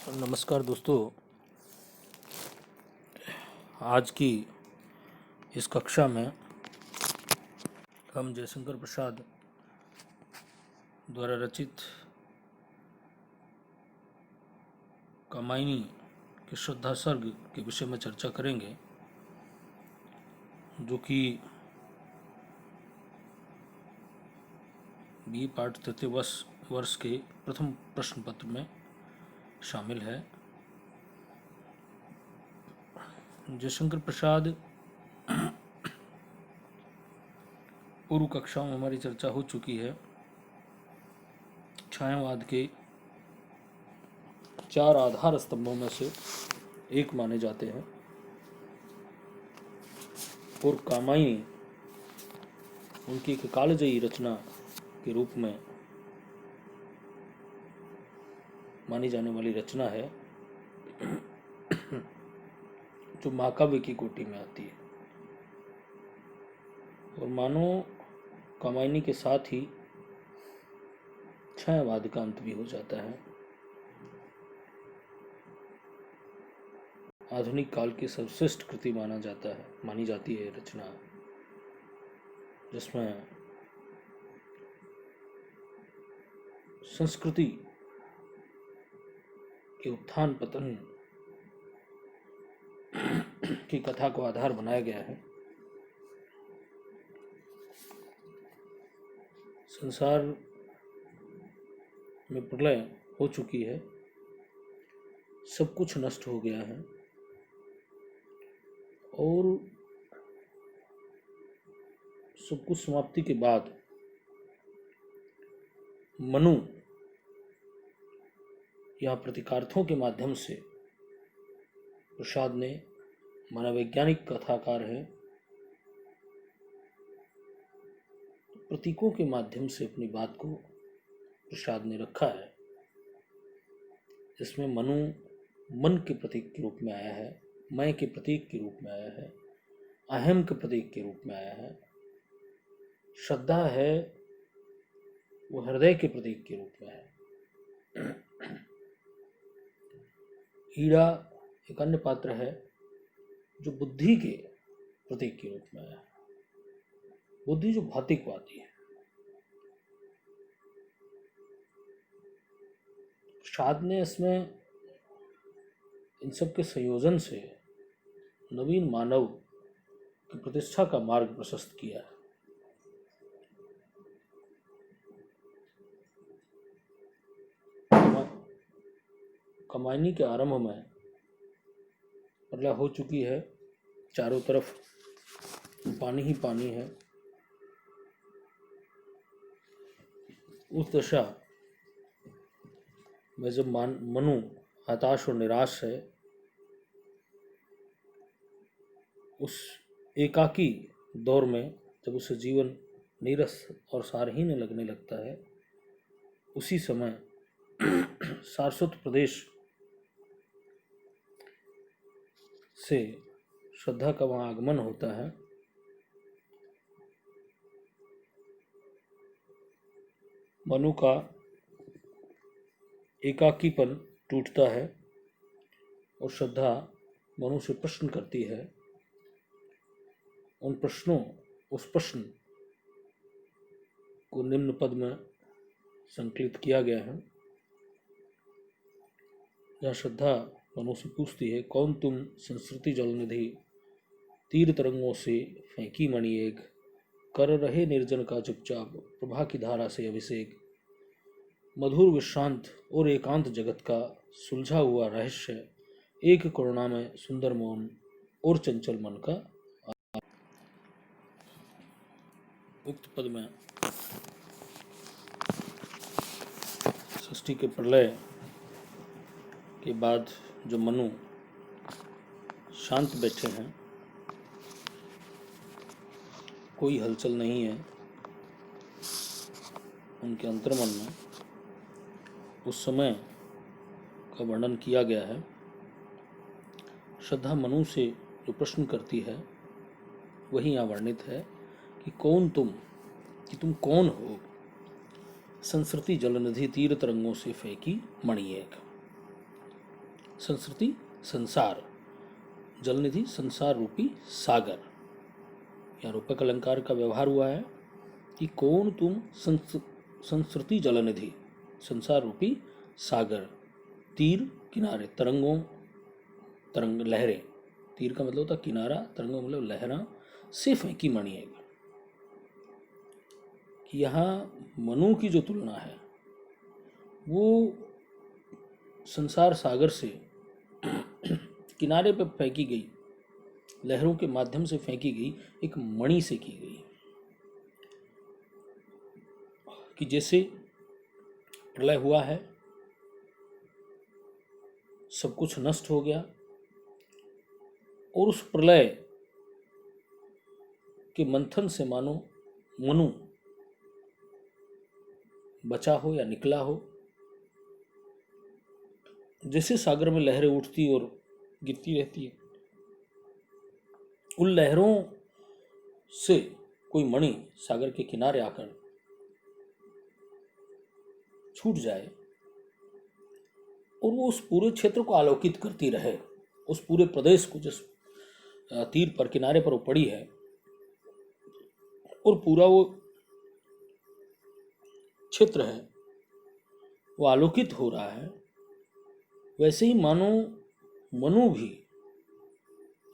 नमस्कार दोस्तों। आज की इस कक्षा में हम जयशंकर प्रसाद द्वारा रचित कामायनी के श्रद्धा सर्ग के विषय में चर्चा करेंगे, जो कि बी पाठ तृतीय वर्ष के प्रथम प्रश्न पत्र में शामिल है। जयशंकर प्रसाद पूर्व कक्षाओं में हमारी चर्चा हो चुकी है। छायावाद के 4 आधार स्तंभों में से एक माने जाते हैं और कामायनी उनकी एक कालजयी रचना के रूप में मानी जाने वाली रचना है, जो महाकाव्य की कोटि में आती है। और मानो कामायनी के साथ ही छायावाद का अंत भी हो जाता है। आधुनिक काल की सर्वश्रेष्ठ कृति मानी जाती है रचना, जिसमें संस्कृति के उत्थान पतन की कथा को आधार बनाया गया है। संसार में प्रलय हो चुकी है, सब कुछ नष्ट हो गया है और सब कुछ समाप्ति के बाद मनु या प्रतीकार्थों के माध्यम से प्रसाद ने, मनोवैज्ञानिक कथाकार है, प्रतीकों के माध्यम से अपनी बात को प्रसाद ने रखा है, जिसमें मनु मन के प्रतीक के रूप में आया है, मैं के प्रतीक के रूप में आया है, अहम के प्रतीक के रूप में आया है, श्रद्धा है वो हृदय के प्रतीक के रूप में है, हीरा एक अन्य पात्र है जो बुद्धि के प्रतीक के रूप में है, बुद्धि जो भौतिकवादी है। प्रसाद ने इसमें इन सब के संयोजन से नवीन मानव की प्रतिष्ठा का मार्ग प्रशस्त किया है। कामायनी के आरंभ में प्रलय हो चुकी है, चारों तरफ पानी ही पानी है। उस दशा में जब मनु हताश और निराश है, उस एकाकी दौर में जब उसे जीवन नीरस और सारहीन लगने लगता है, उसी समय सारस्वत प्रदेश से श्रद्धा का वहाँ आगमन होता है। मनु का एकाकीपन टूटता है और श्रद्धा मनु से प्रश्न करती है। उस प्रश्न को निम्न पद में संकलित किया गया है, जहाँ श्रद्धा मनु से पूछती है, कौन तुम संस्कृति जलनिधि तीर तरंगों से फेंकी मणि एक, कर रहे निर्जन का चुपचाप प्रभा की धारा से अभिषेक, मधुर विश्रांत और एकांत जगत का सुलझा हुआ रहस्य, एक करुणा में सुंदर मौन और चंचल मन का। उक्त पद में सृष्टि के प्रलय के बाद जो मनु शांत बैठे हैं, कोई हलचल नहीं है उनके अंतर्मन में, उस समय का वर्णन किया गया है। श्रद्धा मनु से जो प्रश्न करती है वही यहाँ वर्णित है कि तुम कौन हो, संस्कृति जलनिधि तीर तरंगों से फेंकी मणि एक। संस्कृति संसार, जलनिधि संसार रूपी सागर। यहाँ रूपक अलंकार का व्यवहार हुआ है कि कौन तुम संस्कृति जलनिधि, संसार रूपी सागर, तीर किनारे, तरंगों, तरंग लहरें, तीर का मतलब होता किनारा, तरंगों मतलब लहरा, से फैंकी मणि एक। कि यहाँ मनु की जो तुलना है वो संसार सागर से किनारे पर फेंकी गई, लहरों के माध्यम से फेंकी गई एक मणि से की गई। कि जैसे प्रलय हुआ है, सब कुछ नष्ट हो गया, और उस प्रलय के मंथन से मानो मनु बचा हो या निकला हो। जैसे सागर में लहरें उठती और गिरती रहती है, उन लहरों से कोई मणि सागर के किनारे आकर छूट जाए और वो उस पूरे क्षेत्र को आलोकित करती रहे, उस पूरे प्रदेश को, जिस तीर पर किनारे पर वो पड़ी है, और पूरा वो क्षेत्र है वो आलोकित हो रहा है। वैसे ही मानो मनु भी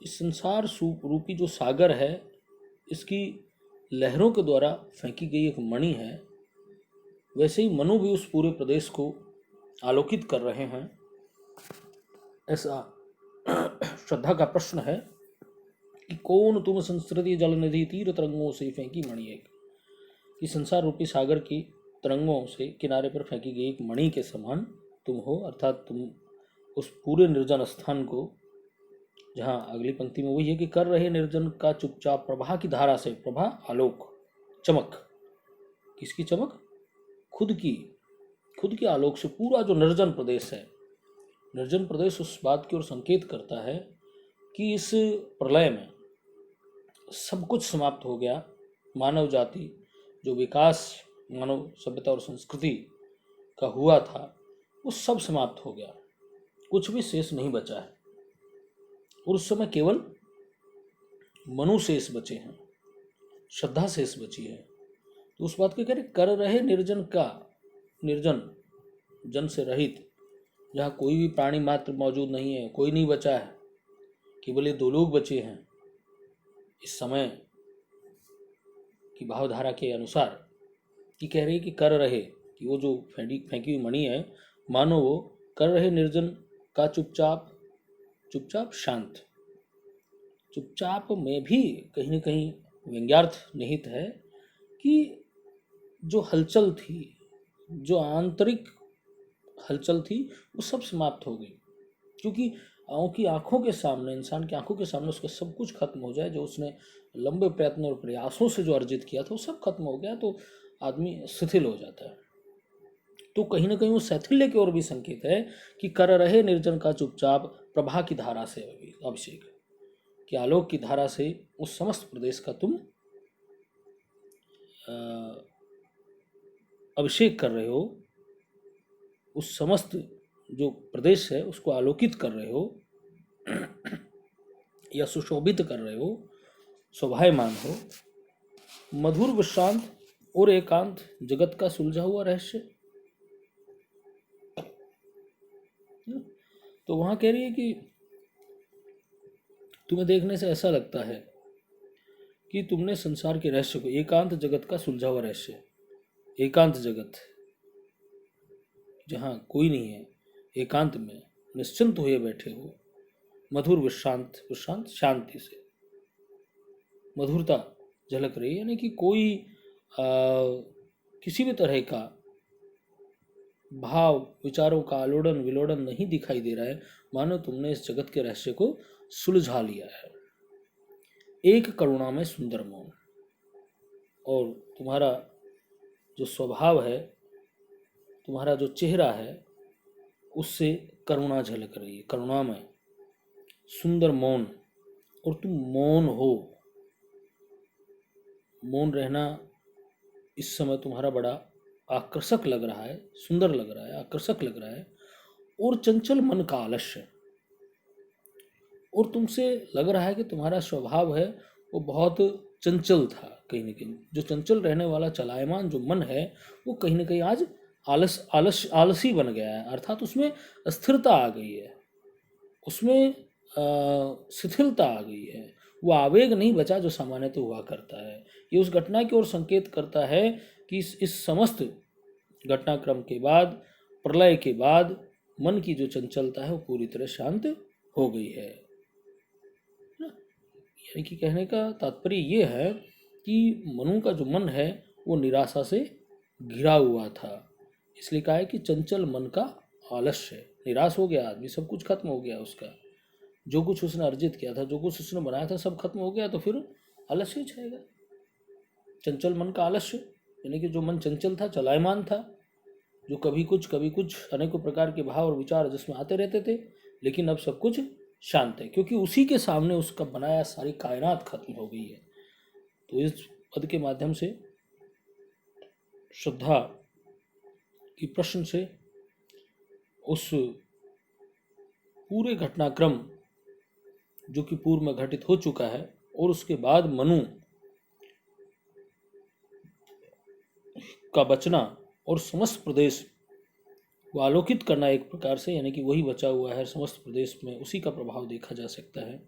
इस संसार रूपी जो सागर है, इसकी लहरों के द्वारा फेंकी गई एक मणि है। वैसे ही मनु भी उस पूरे प्रदेश को आलोकित कर रहे हैं। ऐसा श्रद्धा का प्रश्न है कि कौन तुम संस्कृति जलनिधि तीर तरंगों से फेंकी मणि एक। कि संसार रूपी सागर की तरंगों से किनारे पर फेंकी गई एक मणि के समान तुम हो, अर्थात तुम उस पूरे निर्जन स्थान को, जहाँ अगली पंक्ति में वही है कि कर रहे निर्जन का चुपचाप प्रभा की धारा से, प्रभा आलोक, चमक, किसकी चमक? खुद की आलोक से पूरा जो निर्जन प्रदेश है, निर्जन प्रदेश उस बात की ओर संकेत करता है कि इस प्रलय में सब कुछ समाप्त हो गया। मानव जाति जो विकास मानव सभ्यता और संस्कृति का हुआ था वो सब समाप्त हो गया, कुछ भी शेष नहीं बचा है। और उस समय केवल मनु शेष बचे हैं, श्रद्धा शेष बची है। तो उस बात को कह रहे कर रहे निर्जन का, निर्जन जन से रहित, जहाँ कोई भी प्राणी मात्र मौजूद नहीं है, कोई नहीं बचा है, केवल ये दो लोग बचे हैं इस समय की भावधारा के अनुसार। कि कह रही है कि कर रहे, कि वो जो फेंकी हुई मणि है, मानो वो कर रहे निर्जन का चुपचाप शांत। चुपचाप में भी कहीं न कहीं व्यंग्यार्थ निहित है कि जो हलचल थी, जो आंतरिक हलचल थी, वो सब समाप्त हो गई। क्योंकि की आंखों के सामने, इंसान की आंखों के सामने उसका सब कुछ खत्म हो जाए, जो उसने लंबे प्रयत्न और प्रयासों से जो अर्जित किया था वो सब खत्म हो गया, तो आदमी शिथिल हो जाता है। तो कहीं ना कहीं वो शैथिल्य की ओर भी संकेत है कि कर रहे निर्जन का चुपचाप प्रभा की धारा से अभिषेक, कि आलोक की धारा से उस समस्त प्रदेश का तुम अभिषेक कर रहे हो, उस समस्त जो प्रदेश है उसको आलोकित कर रहे हो या सुशोभित कर रहे हो, शोभायमान हो। मधुर विश्रांत और एकांत जगत का सुलझा हुआ रहस्य। तो वहां कह रही है कि तुम्हें देखने से ऐसा लगता है कि तुमने संसार के रहस्य को, एकांत जगत का सुलझा हुआ रहस्य, एकांत जगत जहां कोई नहीं है, एकांत में निश्चिंत हुए बैठे हो, मधुर विश्रांत शांति से मधुरता झलक रही है, यानी कि कोई किसी भी तरह का भाव विचारों का आलोड़न विलोड़न नहीं दिखाई दे रहा है, मानो तुमने इस जगत के रहस्य को सुलझा लिया है। एक करुणा में सुंदर मौन, और तुम्हारा जो स्वभाव है, तुम्हारा जो चेहरा है, उससे करुणा झलक रही है, करुणा में सुंदर मौन, और तुम मौन हो। मौन रहना इस समय तुम्हारा बड़ा आकर्षक लग रहा है, सुंदर लग रहा है, आकर्षक लग रहा है। और चंचल मन का आलस्य, और तुमसे लग रहा है कि तुम्हारा स्वभाव है वो बहुत चंचल था। कहीं ना कहीं जो चंचल रहने वाला चलायमान जो मन है वो कहीं ना कहीं आज आलसी बन गया है, अर्थात उसमें स्थिरता आ गई है, उसमें शिथिलता आ गई है। वो आवेग नहीं बचा जो सामान्यतः हुआ करता है। ये उस घटना की ओर संकेत करता है कि इस समस्त घटनाक्रम के बाद, प्रलय के बाद मन की जो चंचलता है वो पूरी तरह शांत हो गई है। यानी कि कहने का तात्पर्य ये है कि मनु का जो मन है वो निराशा से घिरा हुआ था। इसलिए कहा है कि चंचल मन का आलस्य है। निराश हो गया आदमी, सब कुछ खत्म हो गया उसका, जो कुछ उसने अर्जित किया था, जो कुछ उसने बनाया था, सब खत्म हो गया, तो फिर आलस्य ही छाएगा। चंचल मन का आलस्य यानी कि जो मन चंचल था, चलायमान था, जो कभी कुछ अनेकों प्रकार के भाव और विचार जिसमें आते रहते थे, लेकिन अब सब कुछ शांत है, क्योंकि उसी के सामने उसका बनाया सारी कायनात खत्म हो गई है। तो इस पद के माध्यम से श्रद्धा की प्रश्न से उस पूरे घटनाक्रम जो कि पूर्व में घटित हो चुका है और उसके बाद मनु का बचना और समस्त प्रदेश को आलोकित करना एक प्रकार से, यानी कि वही बचा हुआ है समस्त प्रदेश में, उसी का प्रभाव देखा जा सकता है।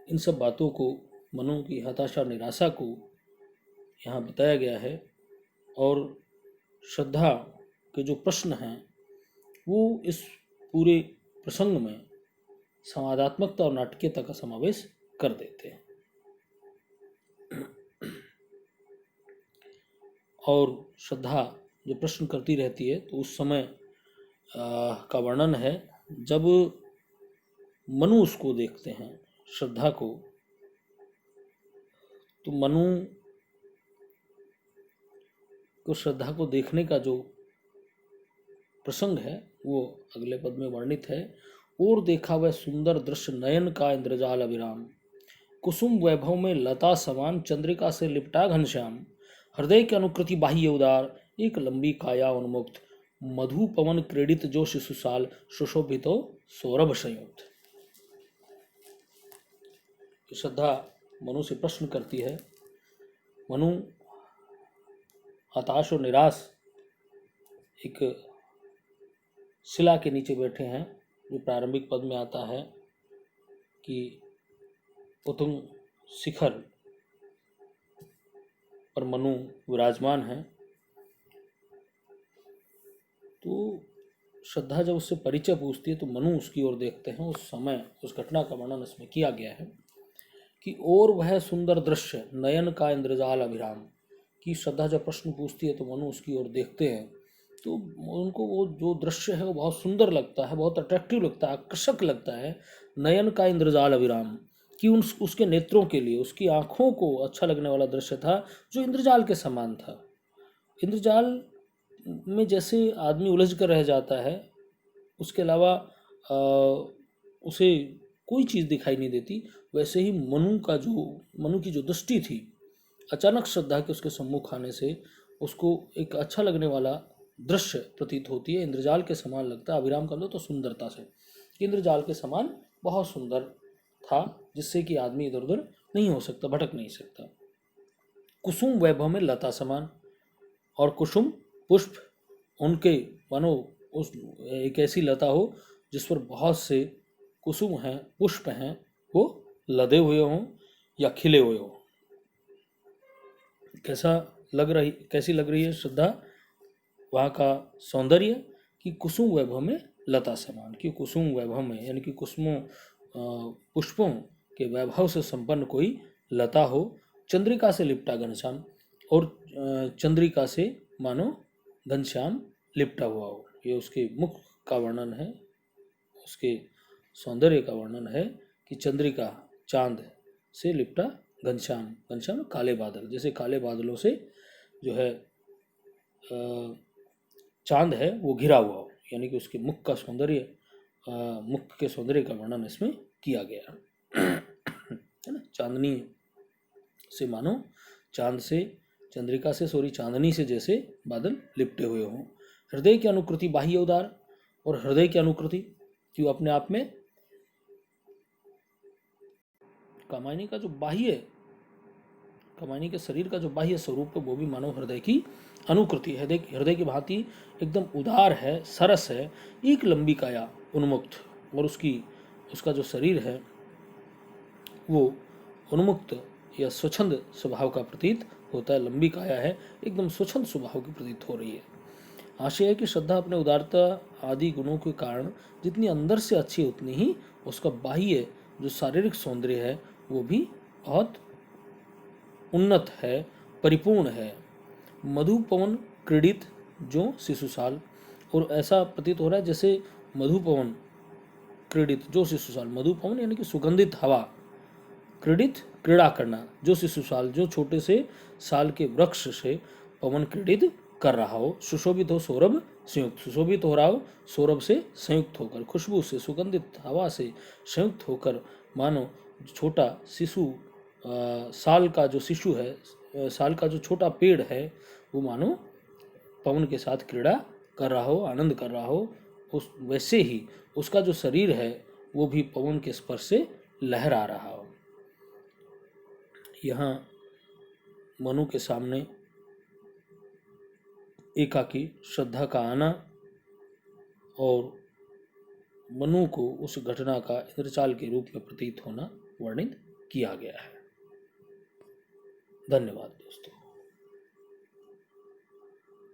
इन सब बातों को, मनु की हताशा निराशा को यहाँ बताया गया है। और श्रद्धा के जो प्रश्न हैं वो इस पूरे प्रसंग में संवादात्मकता और नाटकीयता का समावेश कर देते हैं। और श्रद्धा जो प्रश्न करती रहती है तो उस समय का वर्णन है जब मनु उसको देखते हैं, श्रद्धा को, तो मनु को श्रद्धा को देखने का जो प्रसंग है वो अगले पद में वर्णित है। और देखा वह सुंदर दृश्य नयन का इंद्रजाल अभिराम, कुसुम वैभव में लता समान, चंद्रिका से लिपटा घनश्याम, हृदय की अनुकृति बाह्य उदार, एक लंबी काया उन्मुक्त, मधु पवन क्रीडित जो शिशुसाल, सुशोभितो सौरभ संयुक्त। श्रद्धा मनु से प्रश्न करती है। मनु हताश और निराश एक शिला के नीचे बैठे हैं, जो प्रारंभिक पद में आता है कि उत्तुंग शिखर पर मनु विराजमान है। तो श्रद्धा जब उससे परिचय पूछती है तो मनु उसकी ओर देखते हैं। उस समय उस घटना का वर्णन इसमें किया गया है कि और वह सुंदर दृश्य नयन का इंद्रजाल अभिराम, की श्रद्धा जब प्रश्न पूछती है तो मनु उसकी ओर देखते हैं तो उनको वो जो दृश्य है वो बहुत सुंदर लगता है, बहुत अट्रैक्टिव लगता है, आकर्षक लगता है। नयन का इंद्रजाल अभिराम, कि उसके नेत्रों के लिए, उसकी आँखों को अच्छा लगने वाला दृश्य था जो इंद्रजाल के समान था। इंद्रजाल में जैसे आदमी उलझ कर रह जाता है, उसके अलावा उसे कोई चीज़ दिखाई नहीं देती, वैसे ही मनु की जो दृष्टि थी, अचानक श्रद्धा के उसके सम्मुख आने से उसको एक अच्छा लगने वाला दृश्य प्रतीत होती है। इंद्रजाल के समान लगता है, अभिराम कर लो तो सुंदरता से, इंद्रजाल के समान बहुत सुंदर था, जिससे कि आदमी इधर उधर नहीं हो सकता, भटक नहीं सकता। कुसुम वैभव में लता समान, और कुसुम पुष्प उनके मानो उस एक ऐसी लता हो जिस पर बहुत से कुसुम हैं, पुष्प हैं, वो लदे हुए हों या खिले हुए हों। कैसी लग रही है श्रद्धा, वहाँ का सौंदर्य, कि कुसुम वैभव में लता समान, कि कुसुम वैभव में यानी कि कुसुमों पुष्पों के वैभव से संपन्न कोई लता हो, चंद्रिका से लिपटा घनश्याम, और चंद्रिका से मानो घनश्याम लिपटा हुआ हो। ये उसके मुख का वर्णन है, उसके सौंदर्य का वर्णन है कि चंद्रिका चांद से लिपटा घनश्याम, घनश्याम काले बादल, जैसे काले बादलों से जो है चांद है वो घिरा हुआ हो, यानी कि उसके मुख का सौंदर्य, मुख के सौंदर्य का वर्णन इसमें किया गया है ना। चांदनी से मानो चंद्रिका से चांदनी से जैसे बादल लिपटे हुए हों। हृदय की अनुकृति बाह्य उदार, और हृदय की अनुकृति कि वो अपने आप में कामायनी का जो बाह्य, कामायनी के शरीर का जो बाह्य स्वरूप है वो भी मानव हृदय की अनुकृति है। हृदय की भांति एकदम उदार है, सरस है, एक लंबी काया उन्मुक्त, और उसका जो शरीर है वो उन्मुक्त या स्वच्छंद स्वभाव का प्रतीत होता है। लंबी काया है, एकदम स्वच्छंद स्वभाव की प्रतीत हो रही है। आशय है कि श्रद्धा अपने उदारता आदि गुणों के कारण जितनी अंदर से अच्छी है उतनी ही उसका बाह्य जो शारीरिक सौंदर्य है वो भी बहुत उन्नत है, परिपूर्ण है। मधु पवन क्रीडित जो शिशुसाल, और ऐसा प्रतीत हो रहा है जैसे मधु पवन क्रीडित जो शिशुसाल, मधु पवन यानी कि सुगंधित हवा, क्रीडित क्रीड़ा करना, जो शिशुसाल जो छोटे से साल के वृक्ष से पवन क्रीडित कर रहा हो। सुशोभित हो सौरभ संयुक्त, सुशोभित हो रहा हो सौरभ से संयुक्त होकर, खुशबू से, सुगंधित हवा से संयुक्त होकर, मानो छोटा शिशु साल का जो शिशु है, साल का जो छोटा पेड़ है वो मानो पवन के साथ क्रीड़ा कर रहा हो, आनंद कर रहा हो। उस वैसे ही उसका जो शरीर है वो भी पवन के स्पर्श से लहरा रहा हो। यहाँ मनु के सामने एकाकी श्रद्धा का आना और मनु को उस घटना का इंद्रजाल के रूप में प्रतीत होना वर्णित किया गया है। धन्यवाद दोस्तों।